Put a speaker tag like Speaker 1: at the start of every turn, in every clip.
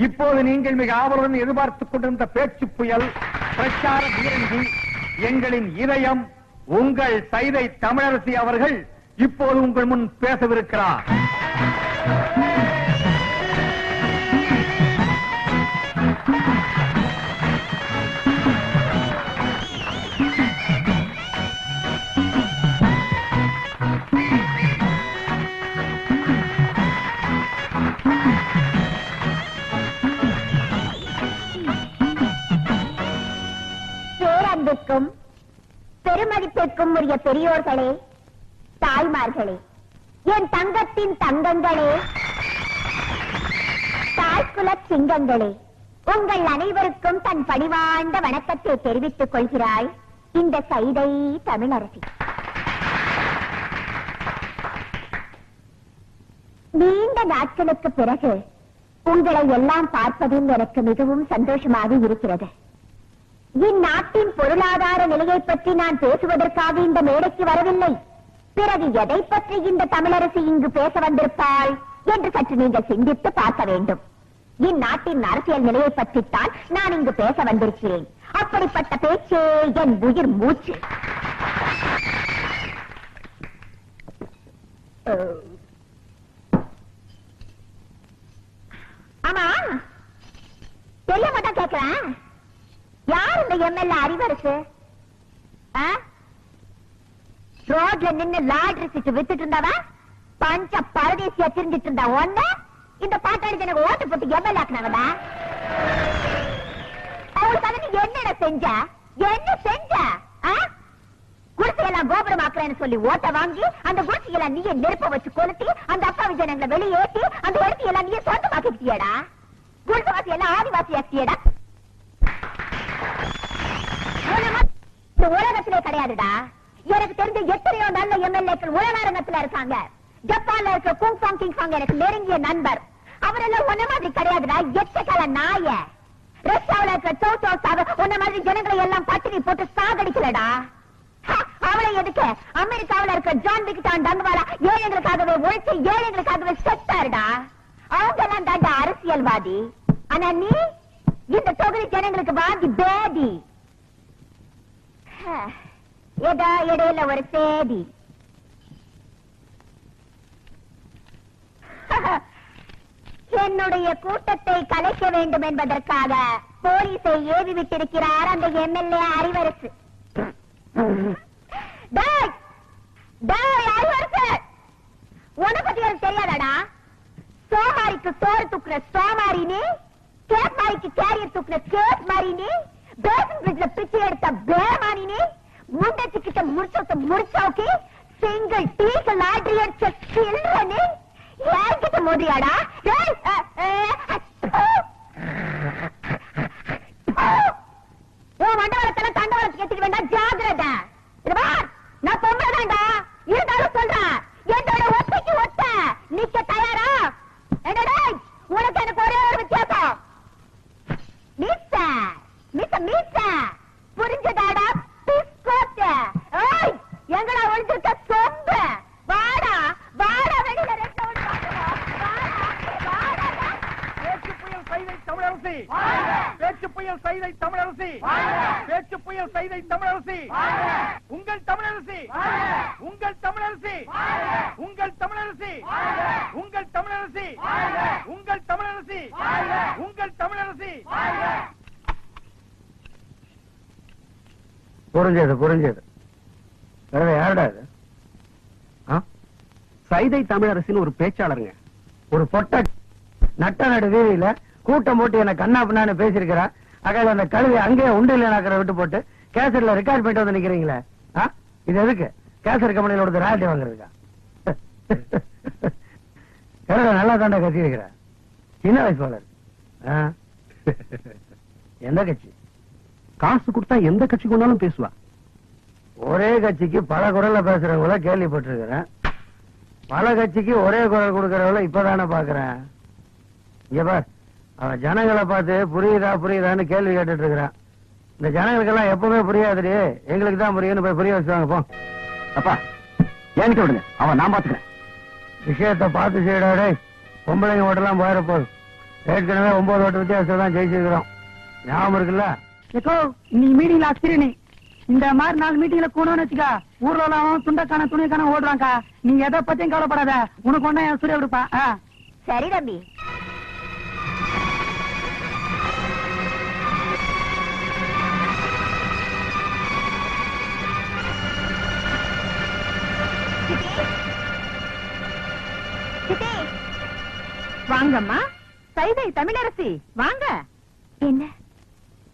Speaker 1: இப்போது நீங்கள் மிக ஆவலுடன் எதிர்பார்த்துக் கொண்டிருந்த பேச்சு புயல் பிரச்சார பீரங்கி எங்களின் இதயம் உங்கள் சைதை தமிழரசி அவர்கள் இப்போது உங்கள் முன் பேசவிருக்கிறார்.
Speaker 2: பெருமதிப்பிற்கும் உரிய பெரியோர்களே, தாய்மார்களே, என் தங்கத்தின் தங்கங்களே, தாய்குல சிங்கங்களே, உங்கள் அனைவருக்கும் தன் பணிவாழ்ந்த வணக்கத்தை தெரிவித்துக் கொள்கிறாய் இந்த சைதை தமிழரசி. நீண்ட நாட்களுக்கு பிறகு உங்களை எல்லாம் பார்ப்பதில் எனக்கு மிகவும் சந்தோஷமாக இருக்கிறது. இந்நாட்டின் பொருளாதார நிலையை பற்றி நான் பேசுவதற்காக இந்த மேடைக்கு வரவில்லை. பிறகு எதை பற்றி இந்த தமிழரசி இங்கு பேச வந்திருப்பாள் என்று சற்று நீங்கள் சிந்தித்து பார்க்க வேண்டும். இந்நாட்டின் அரசியல் நிலையை பற்றித்தான் நான் இங்கு பேச வந்திருக்கிறேன். அப்படிப்பட்ட பேச்சே என் உயிர் மூச்சு. ஆமா, தெரிய மாட்டா கேட்கிறேன், யார் இந்த எம்எல்ஏ அறிவரசு? ரோட்ல நின்னு லாட்ரி சீட்டு வித்துட்டு இருந்தாவா பஞ்ச பரதேசியா திரிஞ்சிட்டு இருந்தா ஒண்ணு இந்த பாட்டாளி எனக்கு ஓட்டு போட்டு எம்எல்ஏ ஆக்குனாங்கடா. அவளுக்கு நீ என்னடா செஞ்ச? என்ன செஞ்ச? குடிசையெல்லாம் கோபுரம் ஆக்குறேன்னு சொல்லி ஓட்ட வாங்கி அந்த குடிசையெல்லாம் நீயே நெருப்ப வச்சு கொளுத்தி அந்த அப்பாவி ஜனங்களை வெளியேற்றி அந்த இடத்தையெல்லாம் நீயே சொந்தமாக்கிட்டியடா. குடிசைவாசி எல்லாம் ஆதிவாசி ஆக்கியடா. உலகத்திலே கிடையாதுடா. எனக்கு தெரிஞ்ச எத்தனையோ நல்ல எம்எல்ஏக்கள் உலகத்துல இருக்காங்க. ஜப்பான்ல இருக்க குங் பாங் கிங் பாங் எனக்கு நெருங்கிய நண்பர். அவரெல்லாம் ஒன்ன மாதிரி கிடையாதுடா. எச்சக்கால நாய. ரஷ்யாவில இருக்க சோசோசாவ ஒன்ன மாதிரி ஜனங்களை எல்லாம் பட்டினி போட்டு சாகடிக்கலடா. அவளை எதுக்கு? அமெரிக்காவில இருக்க ஜான் விக்டான் டங்குவாலா ஏழைகளுக்காகவே உழைச்சு ஏழைகளுக்காகவே செத்தாருடா. அவங்க எல்லாம் தாண்டா அரசியல்வாதி. ஆனா நீ இந்த தொகுதி ஜனங்களுக்கு வாதி பேதி. ஏதோ இடையில ஒரு சேதி. என்னுடைய கூட்டத்தை கலைக்க வேண்டும் என்பதற்காக போலீஸை ஏவி விட்டிருக்கிறார் அந்த எம்எல்ஏ அறிவரசு. உன பத்தி எனக்கு தெரியாதாடா? சோமாரிக்கு சோறு தூக்குற சோமாரினி, கேப் மாரிக்கு கேரியர் தூக்குற கேப் மாரினி, பேசன் பிரிட்ஜ்ல பிச்சை எடுத்த பேமானினி, முண்டச்சி கிட்ட முடிச்சோக்கி சிங்கிள் டீக்கு லாட்ரி அடிச்ச சில்றனி யார்கிட்ட மோதியாடா? மண்டவரத்துல தண்டவரத்துக்கு எடுத்துக்க வேண்டாம், ஜாகிரதா. நான் பொம்பளைதான்டா, இருந்தாலும் சொல்றேன் என்னோட ஒத்தைக்கு ஒத்த நிக்க தயாரா? என்னடா உனக்கு எனக்கு ஒரே ஒரு வித்தியாசம். புரிஞ்சதாடா? எங்கடா ஒழிஞ்சிருக்க சொம்பு? வாடா வாடா, வெளியில
Speaker 1: பேச்சு புயல் சைதை தமிழரசி, பேச்சு புயல் சைதை தமிழரசி, பேச்சு புயல் சைதை தமிழரசி, உங்கள் தமிழரசி, உங்கள் தமிழரசி, உங்கள் தமிழரசி, உங்கள் தமிழரசி, உங்கள் தமிழரசி, உங்கள் தமிழரசி. புரிஞ்சது. யாருடா இது?
Speaker 3: சைதை தமிழரசின்னு ஒரு பேச்சாளருங்க.
Speaker 1: ஒரு பொட்ட நட்ட நடு வீதியில கூட்டம் போட்டு என்ன கண்ணா பின்னான்னு பேசிருக்கிறா. அகையில அந்த கழுவி அங்கேயே உண்டில நாக்கிற விட்டு போட்டு கேசட்ல ரெக்கார்ட் பண்ணிட்டு வந்து நிக்கிறீங்களே, இது எதுக்கு? கேசட் கம்பெனியில கொடுத்து ராயல்டி வாங்குறதுக்கா? நல்லா தாண்டா கட்சி இருக்கிற சின்ன வயசு போல. எந்த கட்சி?
Speaker 3: காசு கொடுத்தா எந்த கட்சி கொண்டாலும் பேசுவா.
Speaker 1: ஒரே கட்சிக்கு பல குரல்ல பேசுறவங்கள கேள்விப்பட்டிருக்கிறேன். பல கட்சிக்கு ஒரே குரல் கொடுக்கறவங்கள இப்பதானே பாக்குறேன். இங்க பார், அவன் ஜனங்களை பார்த்து புரியுதான்னு கேள்வி கேட்டுட்டு இருக்கிறான். இந்த ஜனங்களுக்கு எல்லாம் எப்பவுமே புரியாதுடி, எங்களுக்கு தான் புரியும்னு போய் புரிய வச்சுவாங்க. போ
Speaker 3: அப்பா, என்கிட்ட விடுங்க, அவன் நான் பாத்துக்கிறேன்.
Speaker 1: விஷயத்தை பார்த்து செய்யடாடே. பொம்பளைங்க ஓட்டெல்லாம் போயிட போகுது. ஏற்கனவே 9 ஓட்டு வித்தியாசம் தான் ஜெயிச்சிருக்கிறோம். ஞாபகம் இருக்குல்ல?
Speaker 4: ஏக்கோ நீ மீட்டிங்ல ஆசிரியனே இந்த மாதிரி 4 மீட்டிங்ல கூடன்னு வச்சுக்கா ஊர்ல எல்லாம் துண்டக்கான துணிக்கான ஓடுறாங்கக்கா. நீ எதை பத்தியும் கவலைப்படாத, உனக்கு ஒண்ணா என் சூரிய விடுப்பா.
Speaker 2: சரி தம்பி. வாங்கம்மா. சைதை தமிழரசி வாங்க. என்ன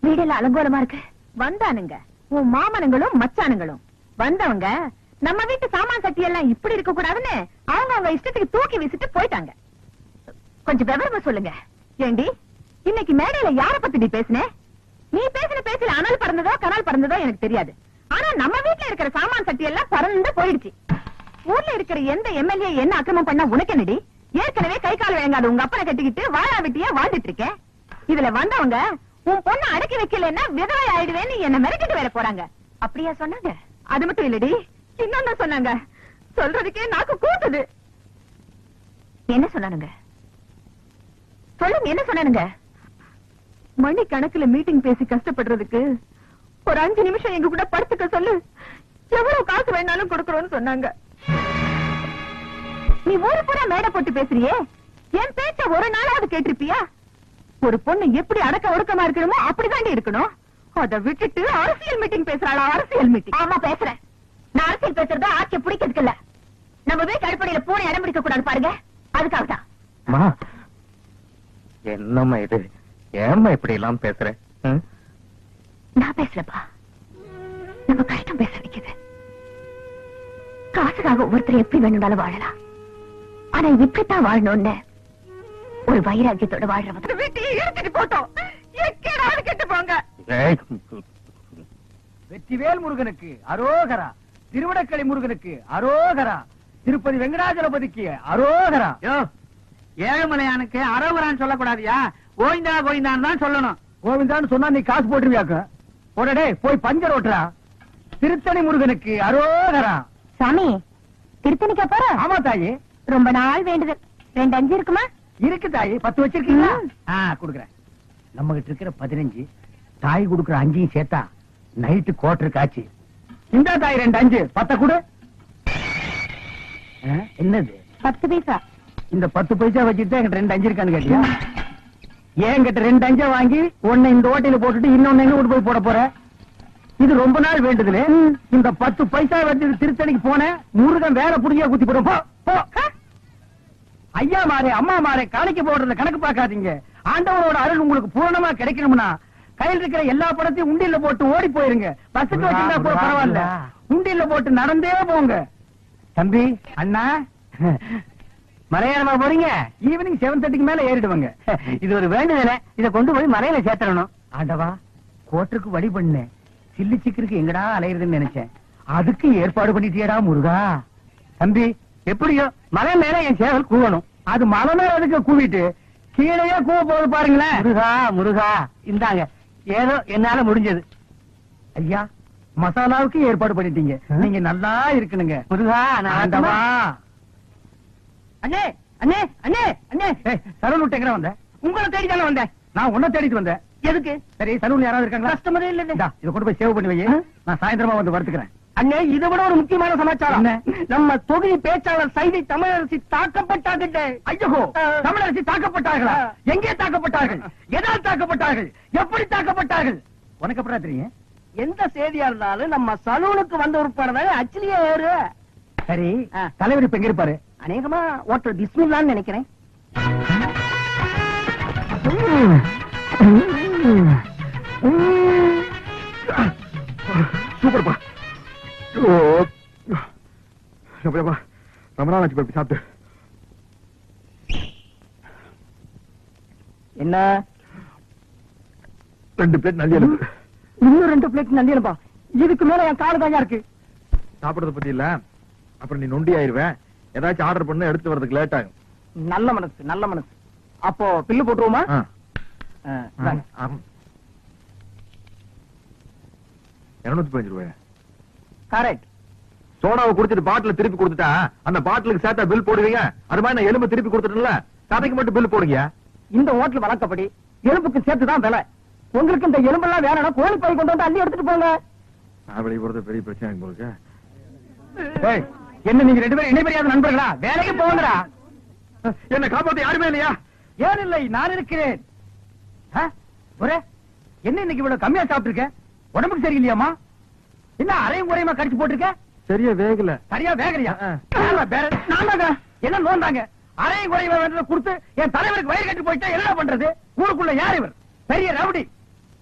Speaker 2: வீடெல்லாம் அலங்கோலமா இருக்கு? வந்தானுங்க உன் மாமனுங்களும் மச்சானுங்களும். வந்தவங்க நம்ம வீட்டு சாமான் சட்டி எல்லாம் இப்படி இருக்க கூடாதுன்னு அவங்க இஷ்டத்துக்கு தூக்கி வீசிட்டு போயிட்டாங்க. கொஞ்சம் விவரமா சொல்லுங்க. ஏண்டி இன்னைக்கு மேடையில யார பத்தி நீ பேசின? நீ பேசின பேச்சில அனல் பறந்ததோ கனல் பறந்ததோ எனக்கு தெரியாது. ஆனா நம்ம வீட்டுல இருக்கிற சாமான் சட்டி எல்லாம் பறந்து போயிடுச்சு. ஊர்ல இருக்கிற எந்த எம்எல்ஏ என்ன அக்கிரமம் பண்ணா உனக்கு என்னடி? ஏற்கனவே கை கால் வேங்காது உங்க அப்பனை கட்டிக்கிட்டு வாழா வெட்டியா வாழ்ந்துட்டு இருக்கேன். இதுல வந்தவங்க உன் பொண்ணு அடக்கி வைக்கலன்னா விதவை ஆயிடுவேன்னு என்ன மிரட்டிட்டு வேற போறாங்க. அப்படியா சொன்னாங்க? அது மட்டும் இல்லடி, இன்னொன்னு சொன்னாங்க. சொல்றதுக்கே நாக்கு கூட்டுது. என்ன சொன்னானுங்க? சொல்லுங்க, என்ன சொன்னானுங்க? மணி கணக்குல மீட்டிங் பேசி கஷ்டப்படுறதுக்கு ஒரு 5 நிமிஷம் எங்க கூட படுத்துக்க சொல்லு, எவ்வளவு காசு வேணாலும் கொடுக்கறோம்னு சொன்னாங்க. நீ ஊரு பூரா மேடை போட்டு பேசுறியே, என் பேச்ச ஒரு நாளாவது கேட்டிருப்பியா? ஒரு பொண்ணு எப்படி அடக்க ஒடுக்கமா இருக்கணுமோ அப்படிதாண்டி இருக்கணும். அதை விட்டுட்டு அரசியல் மீட்டிங் பேசுறாளா? அரசியல் மீட்டிங்? ஆமா பேசுறேன். நான் அரசியல் பேசுறத ஆட்சி பிடிக்கிறதுக்கு இல்ல. நம்ம வீட்டு அடிப்படையில பூனை இடம் பிடிக்க கூடாது பாருங்க, அதுக்காக தான்.
Speaker 3: என்னம்மா இது? ஏம்மா இப்படி எல்லாம் பேசுற?
Speaker 2: நான் பேசுறப்பா, நம்ம கஷ்டம் பேச வைக்குது. காசுக்காக ஒவ்வொருத்தரும் எப்படி வேணும்னாலும் வாழலாம். ஆனா இப்படித்தான் வாழணும்னு ஒரு வைராக்கியத்தோட வாழ்றவங்க வீட்டையே எடுத்துட்டு போட்டோம். கெட்டு போங்க.
Speaker 4: வெற்றிவேல் முருகனுக்கு அரோகரா, திருவிடக்களி முருகனுக்கு அரோகரா, திருப்பதி வெங்கடாஜலபதிக்கு அரோகரா. ஏழுமலையானுக்கு அரோகரான்னு சொல்லக்கூடாதியா, கோவிந்தா கோவிந்தான்னு தான் சொல்லணும். கோவிந்தான்னு சொன்னா நீ காசு போட்டுருவியாக்க. உடனே போய் பஞ்சர் ஓட்டுறா. திருத்தணி முருகனுக்கு அரோகரா.
Speaker 2: சாமி திருத்தணிக்கா போற?
Speaker 4: ஆமா தாயி,
Speaker 2: ரொம்ப நாள் வேண்டுதல். 2 5 இருக்குமா?
Speaker 4: இருக்கு தாயி. 10 வச்சிருக்கீங்களா? குடுக்குறேன். நம்ம கிட்ட இருக்கிற 15, தாய் குடுக்குற 5 சேர்த்தா நைட்டு கோட்டருக்கு ஆச்சு. இந்த தாய் 2 5 10 கொடு. என்னது?
Speaker 2: 10 பைசா.
Speaker 4: இந்த 10 பைசா வச்சுட்டு என்கிட்ட 2 5 இருக்கான்னு கேட்டியா? என்கிட்ட 2 5 வாங்கி ஒன்னு இந்த ஓட்டையில போட்டுட்டு இன்னொன்னு எங்க கொண்டு போய் போட போற? இது ரொம்ப நாள் வேண்டுதுல. இந்த 10 பைசா வச்சு திருத்தணிக்கு போன முருகன் வேற புடிங்க குத்தி போடும். போ ஐயா மாரே அம்மா மாரே காணிக்க போடுறத கணக்கு பார்க்காதீங்க. ஆண்டவரோட அருள் உங்களுக்கு பூரணமா கிடைக்கணும்னா கையில் இருக்கிற எல்லா பணத்தையும் உண்டியல்ல போட்டு ஓடி போயிருங்க. பஸ்ஸுக்கு வச்சிருந்தா கூட பரவாயில்ல, உண்டியல்ல போட்டு நடந்தே போங்க. தம்பி அண்ணா மலையாளமா போறீங்க? ஈவினிங் 7:30க்கு மேல ஏறிடுவாங்க. இது ஒரு வேண்டுதல, இத கொண்டு போய் மலையில சேர்த்தணும். ஆண்டவா, கோட்டருக்கு வழி பண்ணேன். சில்லி சிக்கருக்கு எங்கடா அலையுறதுன்னு நினைச்சேன். அதுக்கு ஏற்பாடு பண்ணிட்டியடா முருகா. தம்பி எப்படியோ மலை மேல என் சேவல் கூவணும். அது மலை மேல அதுக்கு கூவிட்டு கீழே கூவ போது பாருங்களேன். முருகா முருகா, இந்தாங்க ஏதோ என்னால முடிஞ்சது. ஐயா மசாலாவுக்கு ஏற்பாடு பண்ணிட்டீங்க. நீங்க நல்லா இருக்கணுங்க முருகா. ஆண்டவா. அண்ணே அண்ணே அண்ணே அண்ணே, சலூன் விட்டு எங்க வந்த? உங்களை தேடி தானே வந்தேன். நான் உன்னை தேடிட்டு வந்தேன். எதுக்கு? சரி, சலூன்ல யாராவது இருக்காங்களா? கஸ்டமரே இல்ல. இதை கொண்டு போய் சேவ் பண்ணி வை. நான் சாயந்தரமா வந்து வறுத்துக்கிறேன். அண்ணே, இதை விட ஒரு முக்கியமான சமாச்சாரம். நம்ம தொகுதி பேச்சாளர் சைதை தமிழரசி தாக்கப்பட்டார்கள். ஐயோ, தமிழரசி தாக்கப்பட்டார்களா? எங்கே தாக்கப்பட்டார்கள்? எதால் தாக்கப்பட்டார்கள்? எப்படி தாக்கப்பட்டார்கள்? உனக்கு அப்புறம் தெரியும். எந்த செய்தியா இருந்தாலும் நம்ம சலூனுக்கு வந்த உட்படதான் அச்சிலேயே ஏறு. சரி, தலைவர் இப்ப எங்க இருப்பாரு? அநேகமா ஓட்டல் பிஸ்மில்லான்னு நினைக்கிறேன்.
Speaker 5: சூப்பர்ப்பா. ரொம்ப நாள் ஆச்சு போய் சாப்பிட்டு.
Speaker 4: என்ன
Speaker 5: 2 பிளேட் நல்லி எழுது.
Speaker 4: இன்னும் 2 பிளேட் நல்லி எழுப்பா. இதுக்கு மேல என் கால தாங்க இருக்கு.
Speaker 5: சாப்பிடறத பத்தி இல்ல, அப்புறம் நீ நொண்டி ஆயிருவேன். ஏதாச்சும் ஆர்டர் பண்ண எடுத்து வரதுக்கு லேட் ஆகும்.
Speaker 4: நல்ல மனசு, நல்ல மனசு. அப்போ பில்லு போட்டுருவோமா?
Speaker 5: 215 ரூபாய்.
Speaker 4: கரெக்ட்.
Speaker 5: சோடாவை குடிச்சிட்டு பாட்டில திருப்பி கொடுத்துட்டா அந்த பாட்டிலுக்கு சேர்த்தா பில் போடுவீங்க. அது மாதிரி நான் எலும்பு திருப்பி கொடுத்துட்டேன்ல, கதைக்கு மட்டும் பில் போடுங்க.
Speaker 4: இந்த ஹோட்டல் வழக்கப்படி எலும்புக்கு சேர்த்துதான் விலை. உங்களுக்கு இந்த எலும்பெல்லாம் வேணும்னா கோழி பை கொண்டு வந்து அள்ளி எடுத்துட்டு போங்க.
Speaker 5: நான் வெளியே போறது பெரிய பிரச்சனை உங்களுக்கு.
Speaker 4: என்ன நீங்க 2 பேரும் இணைபெரியாத நண்பர்களா? வேலைக்கு போங்கடா.
Speaker 5: என்ன காப்பாத்த யாருமே இல்லையா?
Speaker 4: ஏன் இல்லை, நான் இருக்கிறேன். என்ன இன்னைக்கு இவ்வளவு கம்மியா சாப்பிட்டுருக்க? உடம்புக்கு சரியில்லையாமா? என்ன அரையும் குறையுமா கடிச்சு போட்டிருக்க?
Speaker 5: சரியா வேகல.
Speaker 4: சரியா வேகலையா? என்ன நோந்தாங்க? அரையும் குறையுமா கொடுத்து என் தலைவருக்கு வயிறு கட்டி போயிட்டா என்ன பண்றது? ஊருக்குள்ள யார் இவர்? பெரிய ரவுடி.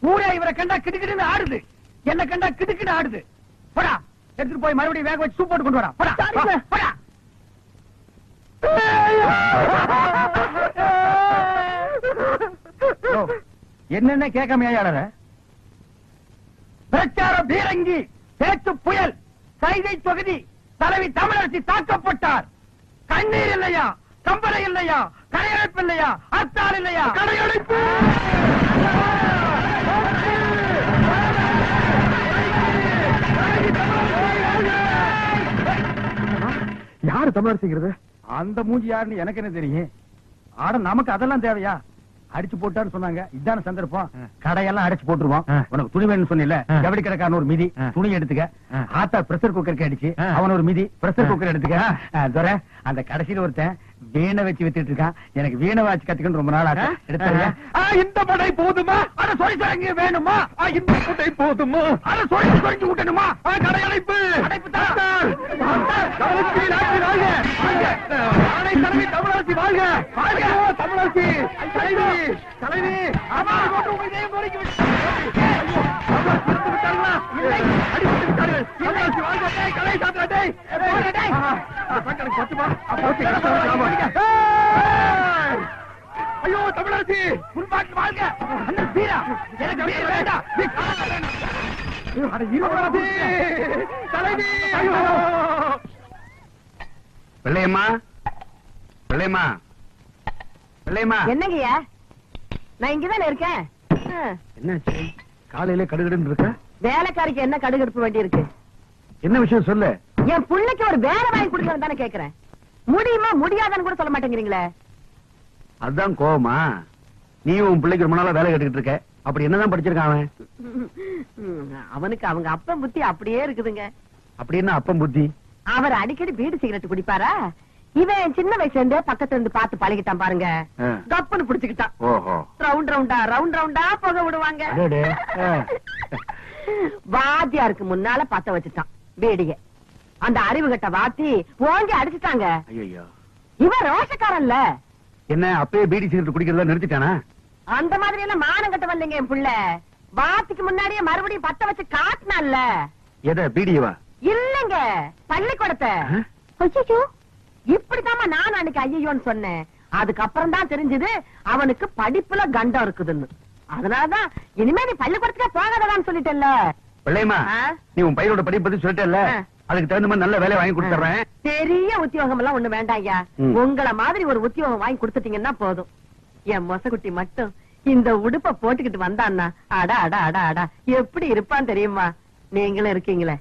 Speaker 4: ஊரே இவரை கண்டா கிடுக்கிட்டு ஆடுது, என்ன கண்டா கிடுக்கிட்டு ஆடுது. போடா, எடுத்துட்டு போய் மறுபடியும் வேக வச்சு சூப் போட்டு கொண்டு வரா. போடா போடா. என்னென்ன கேட்காமையாளர பிரச்சார பீரங்கி, பேச்சு புயல், கைதை தொகுதி தலைவி தமிழரசி தாக்கப்பட்டார். கண்ணீர் இல்லையா, கம்பளை இல்லையா, கடையடைப்பு இல்லையா, அத்தால் இல்லையா, கடையடைப்பு.
Speaker 5: யாரு தமிழரசிங்கிறது?
Speaker 4: அந்த மூஞ்சி யாருன்னு எனக்கு என்ன தெரியும்? ஆட நமக்கு அதெல்லாம் தேவையா? அடிச்சு போட்டான்னு சொன்னாங்க, இதான சந்தர்ப்பம். கடையெல்லாம் அடிச்சு போட்டுருவோம். உனக்கு துணி வேணும்னு சொன்னில, ஜவுளி கடைக்காரன் ஒரு மிதி, துணி எடுத்துக்க. ஆத்தா பிரஷர் குக்கருக்கு அடிச்சு அவன் ஒரு மிதி, பிரஷர் குக்கர் எடுத்துக்க. துரை, அந்த கடைசியில ஒருத்தன் வீணை வச்சு வித்துட்டு இருக்கான். எனக்கு வீணை வாச்சு கத்துக்கணும் ரொம்ப நாள் ஆச்சு. எடுத்தாங்க. இந்த படை போதுமா? அட சொல்லி தரங்க வேணுமா? இந்த படை போதுமா? அட சொல்லி சொல்லி விட்டணுமா? கடையடைப்பு அடைப்பு தான். தமிழரசி வாழ்க, வாழ்க தமிழரசி. தலைவி தலைவி ஐயோ தமிழரசி முன்பாட்டு வாழ்க. எனக்கு வீர வேண்டாம். தலைவி
Speaker 3: பிள்ளையம்மா, பிள்ளையம்மா, பிள்ளையம்மா.
Speaker 2: என்னங்கய்யா, நான் இங்கதானே இருக்கேன்.
Speaker 5: என்னாச்சு? காலையில கடுகடுன்னு இருக்க?
Speaker 2: வேலைக்காரிக்கு என்ன கடுகு எடுக்க வேண்டி இருக்கு?
Speaker 5: என்ன விஷயம் சொல்லு.
Speaker 2: என் பிள்ளைக்கு ஒரு வேலை வாங்கி கொடுக்கணும் தானே கேக்குறேன். முடியுமா முடியாதான்னு கூட சொல்ல மாட்டேங்கிறீங்களே.
Speaker 3: அதுதான் கோவமா? நீயும் உன் பிள்ளைக்கு ரொம்ப நாளா வேலை கேட்டுக்கிட்டு இருக்க. அப்படி என்னதான் படிச்சிருக்கான் அவன்?
Speaker 2: அவனுக்கு அவங்க அப்பன் புத்தி அப்படியே இருக்குதுங்க.
Speaker 3: அப்படி என்ன அப்பம் புத்தி?
Speaker 2: அவர் அடிக்கடி பீடி சிகரெட் குடிப்பாரா? இவன் சின்ன வயசுல இருந்தே பக்கத்துல இருந்து பார்த்து பழகிட்டான் பாருங்க. கப்புன்னு புடிச்சுக்கிட்டான்.
Speaker 3: ஓஹோ.
Speaker 2: ரவுண்ட் ரவுண்டா புகை விடுவாங்க. வாத்தியாருக்கு முன்னால பத்த வச்சுட்டான் பீடிய. அந்த அறிவு கட்ட வாத்தி ஓங்கி அடிச்சுட்டாங்க.
Speaker 3: ஐயோ,
Speaker 2: இவன் ரோஷக்காரன்ல.
Speaker 3: என்ன அப்பயே பீடி சிகரெட் குடிக்கிறதா நிறுத்திட்டானா?
Speaker 2: அந்த மாதிரி எல்லாம் மானம் கட்ட வரலைங்க என் புள்ள. வாத்திக்கு முன்னாடியே மறுபடியும் பத்த வச்சு காட்டினான்ல.
Speaker 3: எத பீடியவா?
Speaker 2: இல்லங்க, பள்ளிக்கூடத்தை. ஐயோ, இப்படித்தாமா நான் அன்னைக்கு ஐயோன்னு சொன்னேன். அதுக்கப்புறம் தான் தெரிஞ்சது அவனுக்கு படிப்புல கண்டம் இருக்குதுன்னு. அதனாலதான் இனிமே நீ பள்ளிக்கூடத்துக்கே போகாததான்னு சொல்லிட்டேன்ல.
Speaker 3: பிள்ளையம்மா, நீ உன் பையனோட படிப்பு பத்தி சொல்லிட்டல்ல, அதுக்கு தகுந்த மாதிரி நல்ல வேலை வாங்கி கொடுத்துறேன்.
Speaker 2: பெரிய உத்தியோகம் எல்லாம் ஒண்ணு வேண்டாம் ஐயா. உங்களை மாதிரி ஒரு உத்தியோகம் வாங்கி கொடுத்துட்டீங்கன்னா போதும். என் மொசகுட்டி மட்டும் இந்த உடுப்ப போட்டுக்கிட்டு வந்தான்னா அடா அடா அடா அடா எப்படி இருப்பான்னு தெரியுமா? நீங்களும் இருக்கீங்களே.